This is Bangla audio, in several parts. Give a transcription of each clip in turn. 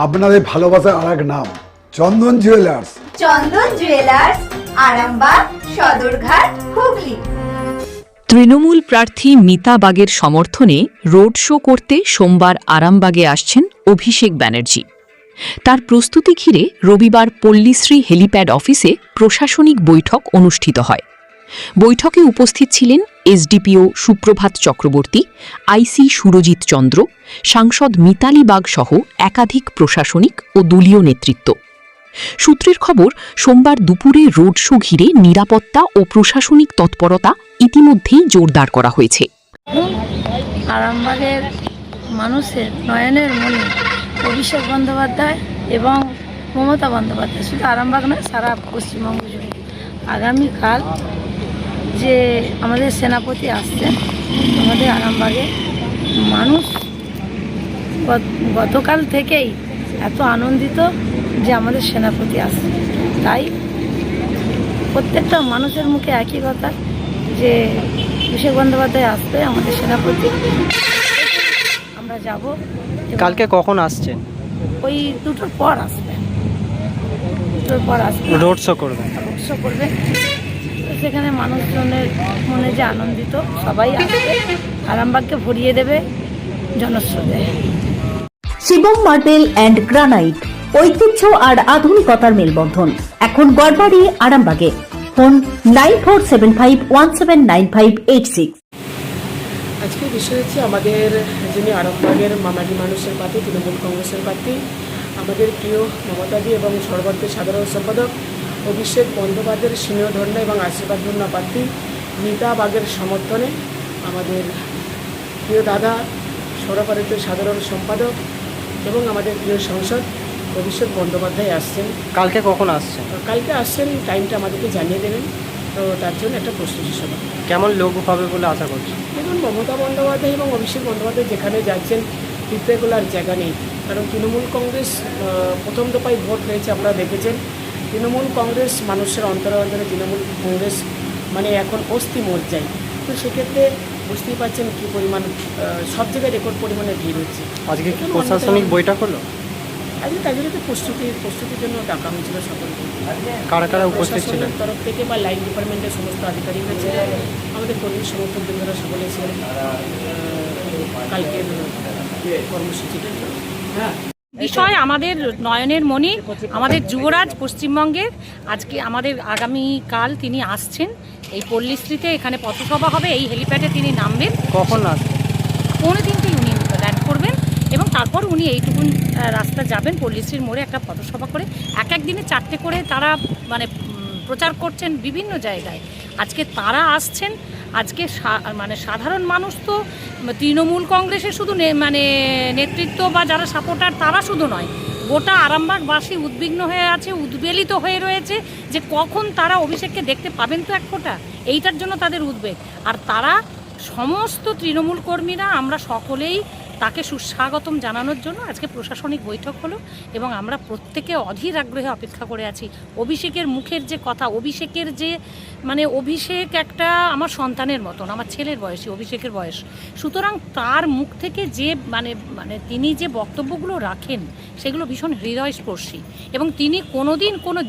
আপনাদের ভালোবাসার আর এক নাম চন্দন জুয়েলার্স। চন্দন জুয়েলার্স, আরামবাগ, সদরঘাট, হুগলি। তৃণমূল প্রার্থী মিতা বাগের সমর্থনে রোড শো করতে সোমবার আরামবাগে আসছেন অভিষেক ব্যানার্জি। তার প্রস্তুতি ঘিরে রবিবার পল্লীশ্রী হেলিপ্যাড অফিসে প্রশাসনিক বৈঠক অনুষ্ঠিত হয়। বৈঠকে উপস্থিত ছিলেন এসডিপিও সুপ্রভাত চক্রবর্তী, আইসি সুরজিৎ চন্দ্র, সাংসদ মিতালি বাগ সহ একাধিক প্রশাসনিক ও দলীয় নেতৃত্ব। সূত্রের খবর, সোমবার দুপুরে রোড শো ঘিরে নিরাপত্তা ও প্রশাসনিক তৎপরতা ইতিমধ্যেই জোরদার করা হয়েছে। আরামবাগের মানুষের নয়নের মনে অভিষেক বন্দ্যোপাধ্যায় এবং মমতা বন্দ্যোপাধ্যায়, শুধু আরামবাগ নয়, সারা পশ্চিমবঙ্গ জুড়ে। আগামীকাল যে আমাদের সেনাপতি আসছেন আমাদের আরামবাগে, মানুষ গতকাল থেকেই এত আনন্দিত যে আমাদের সেনাপতি আসছে। তাই প্রত্যেকটা মানুষের মুখে একই কথা যে অভিষেক বন্দ্যোপাধ্যায় আসবে, আমাদের সেনাপতি। আমরা যাব। কালকে কখন আসছেন? ওই দুটোর পর আসবে। রোড শো করবেন? রোড শো করবে। সেখানে মানুষজনের মনে যে আনন্দিত, সবাই আসবে, আরামবাগকে ভরিয়ে দেবে জনস্রোতে। শিবম মার্বেল অ্যান্ড গ্রানাইট, ঐতিহ্য আর আধুনিকতার মেলবন্ধন, এখন গড়বাড়ি আরামবাগে। ফোন 9475179586। আজকে বিষয় হচ্ছে আমাদের যিনি আরামবাগের মামাটি মানুষের পার্টি, তৃণমূল কংগ্রেসের প্রার্থী, আমাদের প্রিয় মমতাদি এবং সর্বভারতীয় সাধারণ সম্পাদক অভিষেক বন্দ্যোপাধ্যায়ের স্নেহ ধন্য এবং আশীর্বাদ ধন্য প্রার্থী মিতা বাগের সমর্থনে আমাদের প্রিয় দাদা সর্বভারতীয় সাধারণ সম্পাদক এবং আমাদের প্রিয় সংসদ অভিষেক বন্দ্যোপাধ্যায় আসছেন। কালকে কখন আসছেন? কালকে আসছেন, টাইমটা আমাদেরকে জানিয়ে দেবেন। তো তার জন্য একটা প্রস্তুতি সভা। কেমন লোক হবে বলে আশা করছি? দেখুন, মমতা বন্দ্যোপাধ্যায় এবং অভিষেক বন্দ্যোপাধ্যায় যেখানে যাচ্ছেন পিঁপড়েগুলার জায়গা নেই। কারণ তৃণমূল কংগ্রেস প্রথম দফায় ভোট হয়েছে, আপনারা দেখেছেন। তৃণমূল কংগ্রেস মানুষের অন্তরে অন্তরে তৃণমূল কংগ্রেস মানে এখন অস্থি মজ্জায়। তো সেক্ষেত্রে বুঝতেই পারছেন কী পরিমাণ, সব জায়গায় রেকর্ড পরিমাণে ভিড় হচ্ছে। আজকে কি প্রশাসনিক বৈঠক হলো? আজকে তাই জন্য তো প্রস্তুতির জন্য ডাকা হয়েছিল সকলকে। কারা কারা উপস্থিত ছিলেন? তরফ থেকে বা লাইন ডিপার্টমেন্টের সমস্ত আধিকারিকরা ছিলেন, আমাদের কর্মী সমর্থক বৃন্দরা সকলে ছিলেন কালকের কর্মসূচিটার জন্য। হ্যাঁ, বিষয় আমাদের নয়নের মণি, আমাদের যুবরাজ পশ্চিমবঙ্গের। আজকে আমাদের আগামীকাল তিনি আসছেন এই পল্লীশ্রীতে, এখানে পথসভা হবে, এই হেলিপ্যাডে তিনি নামবেন। কখন আসবেন? 3:45 উনি ল্যান্ড করবেন এবং তারপর উনি এইটুকুন রাস্তা যাবেন পল্লীশ্রীর মোড়ে একটা পথসভা করে। এক দিনে 4টে করে তারা মানে প্রচার করছেন বিভিন্ন জায়গায়। আজকে তারা আসছেন। আজকে মানে সাধারণ মানুষ তো তৃণমূল কংগ্রেসের শুধু মানে নেতৃত্ব বা যারা সাপোর্টার তারা শুধু নয়, গোটা আরামবাগবাসী উদ্বিগ্ন হয়ে আছে, উদ্বেলিত হয়ে রয়েছে যে কখন তারা অভিষেককে দেখতে পাবেন তো এক ফোঁটা। এইটার জন্য তাদের উদ্বেগ। আর তারা সমস্ত তৃণমূল কর্মীরা আমরা সকলেই তাকে সুস্বাগতম জানানোর জন্য আজকে প্রশাসনিক বৈঠক হলো এবং আমরা প্রত্যেকে অধীর আগ্রহে অপেক্ষা করে আছি অভিষেকের মুখের যে কথা। অভিষেকের যে মানে অভিষেক একটা আমার সন্তানের মতন, আমার ছেলের বয়সী অভিষেকের বয়স। সুতরাং তার মুখ থেকে যে মানে মানে তিনি যে বক্তব্যগুলো রাখেন সেগুলো ভীষণ হৃদয়স্পর্শী এবং তিনি কোনোদিন কোনো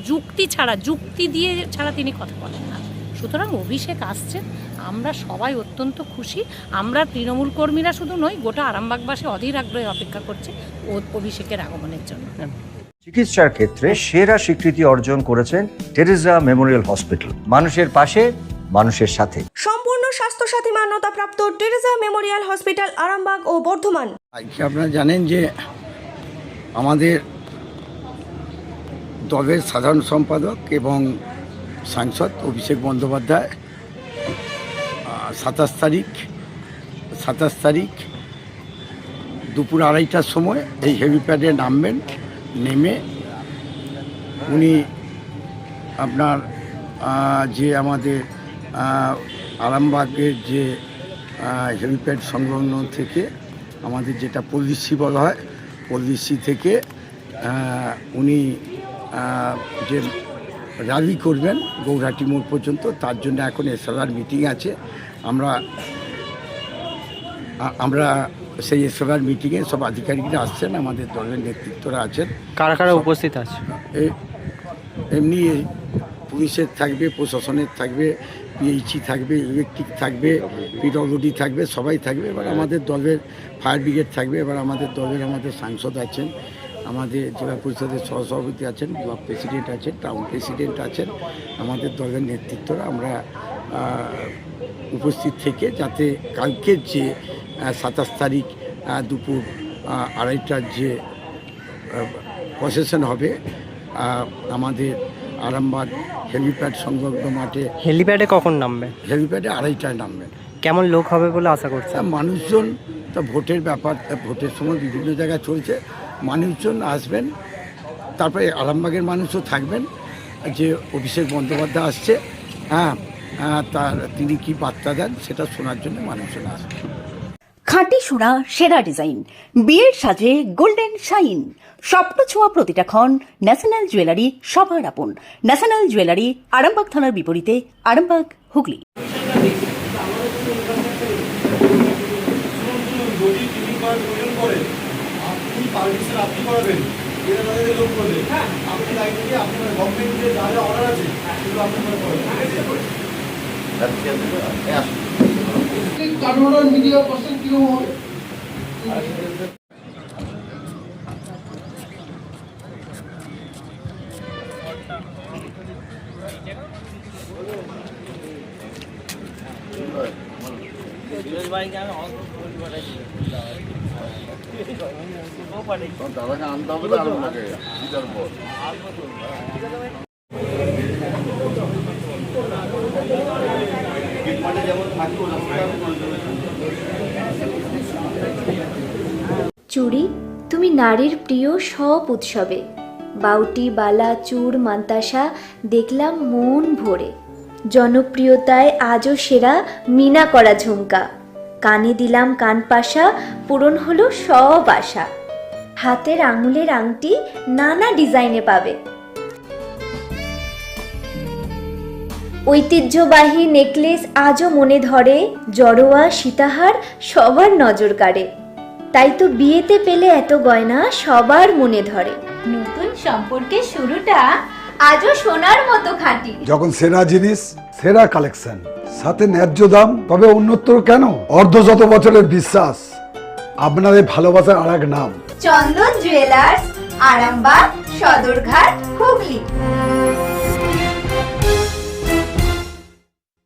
যুক্তি দিয়ে ছাড়া তিনি কথা বলেন না। সুতরাং অভিষেক আসছেন, আমরা সবাই অত্যন্ত খুশি। আমরা তৃণমূল কর্মীরা শুধু নই, গোটা আরামবাগবাসী অধীর আগ্রহে অপেক্ষা করছে অভিষেকের আগমনের জন্য। চিকিৎসার ক্ষেত্রে সেরা স্বীকৃতি অর্জন করেছেন টেরেজা মেমোরিয়াল হসপিটাল। মানুষের পাশে, মানুষের সাথে। সম্পূর্ণ স্বাস্থ্যসাথী মান্যতাপ্রাপ্ত টেরেজা মেমোরিয়াল হসপিটাল আরামবাগ ও বর্ধমান। আপনারা জানেন যে আমাদের দলের সাধারণ সম্পাদক এবং সাংসদ অভিষেক বন্দ্যোপাধ্যায় 27 তারিখ দুপুর 2:30টার সময় এই হেলিপ্যাডে নামবেন। নেমে উনি আপনার যে আমাদের আরামবাগের যে হেলিপ্যাড সংলগ্ন থেকে আমাদের যেটা পল্লীশ্রী বলা হয়, পল্লীশ্রী থেকে উনি যে র্যালি করবেন গৌরহাটি মোড় পর্যন্ত, তার জন্য এখন এসএলআর মিটিং আছে। আমরা সেই সবার মিটিংয়ে সব আধিকারিকরা আসছেন, আমাদের দলের নেতৃত্বরা আছেন। কারা কারা উপস্থিত আছে? এমনি পুলিশের থাকবে, প্রশাসনের থাকবে, পিএইচি থাকবে, ইলেকট্রিক থাকবে, পিডব্লিউডি থাকবে, সবাই থাকবে। এবার আমাদের দলের ফায়ার ব্রিগেড থাকবে। এবার আমাদের দলের আমাদের সাংসদ আছেন, আমাদের জেলা পরিষদের সহসভাপতি আছেন, ব্লক প্রেসিডেন্ট আছেন, টাউন প্রেসিডেন্ট আছেন, আমাদের দলের নেতৃত্বরা আমরা উপস্থিত থেকে যাতে কালকের যে 27 তারিখ দুপুর 2:30টার যে প্রসেশন হবে আমাদের আরামবাগ হেলিপ্যাড সংলগ্ন মাঠে। হেলিপ্যাডে কখন নামবে? হেলিপ্যাডে 2:30টায় নামবেন। কেমন লোক হবে বলে আশা করছে? মানুষজন তো ভোটের ব্যাপার, ভোটের সময় বিভিন্ন জায়গায় চলছে, মানুষজন আসবেন। তারপরে আরামবাগের মানুষও থাকবেন, যে অভিষেক বন্দ্যোপাধ্যায় আসছে, তার তিনি কি বার্তা দেন সেটা শোনার জন্য মানুষজন আসবে। খাঁটি সোনা, সেরা ডিজাইন, বিয়ের সাজে গোল্ডেন শাইন, স্বপ্ন ছোঁয়া প্রতিটা ক্ষণ। ন্যাশনাল জুয়েলারি সবার আপন। ন্যাশনাল জুয়েলারি, আরামবাগ থানার বিপরীতে, আরামবাগ, হুগলি। চুড়ি, তুমি নারীর প্রিয় সব উৎসবে। বাউটি, বালা, চূড়, মান্তাসা দেখলাম মন ভরে। জনপ্রিয়তায় আজও সেরা মিনা করা ঝুমকা। কানে দিলাম কানপাশা, পূরণ হলো সব আশা। হাতের আঙুলের আংটি নানা ডিজাইনে পাবে। ঐতিহ্যবাহী নেকলেস আজও মনে ধরে। জড়োয়া, সীতাহার সবার নজর কাড়ে। তাই তো বিয়েতে পেলে এত গয়না সবার মনে ধরে। নতুন সম্পর্কের শুরুটা আজও সোনার মতো খাঁটি। যখন সেরা জিনিস, সেরা কালেকশন, সাথে ন্যায্য দাম, তবে উন্নতর কেন? অর্ধশত বছরের বিশ্বাস, আপনাদের ভালোবাসার আর এক নাম। চন্দন জুয়েলার্স, আরামবাগ, সদরঘাট, হুগলি।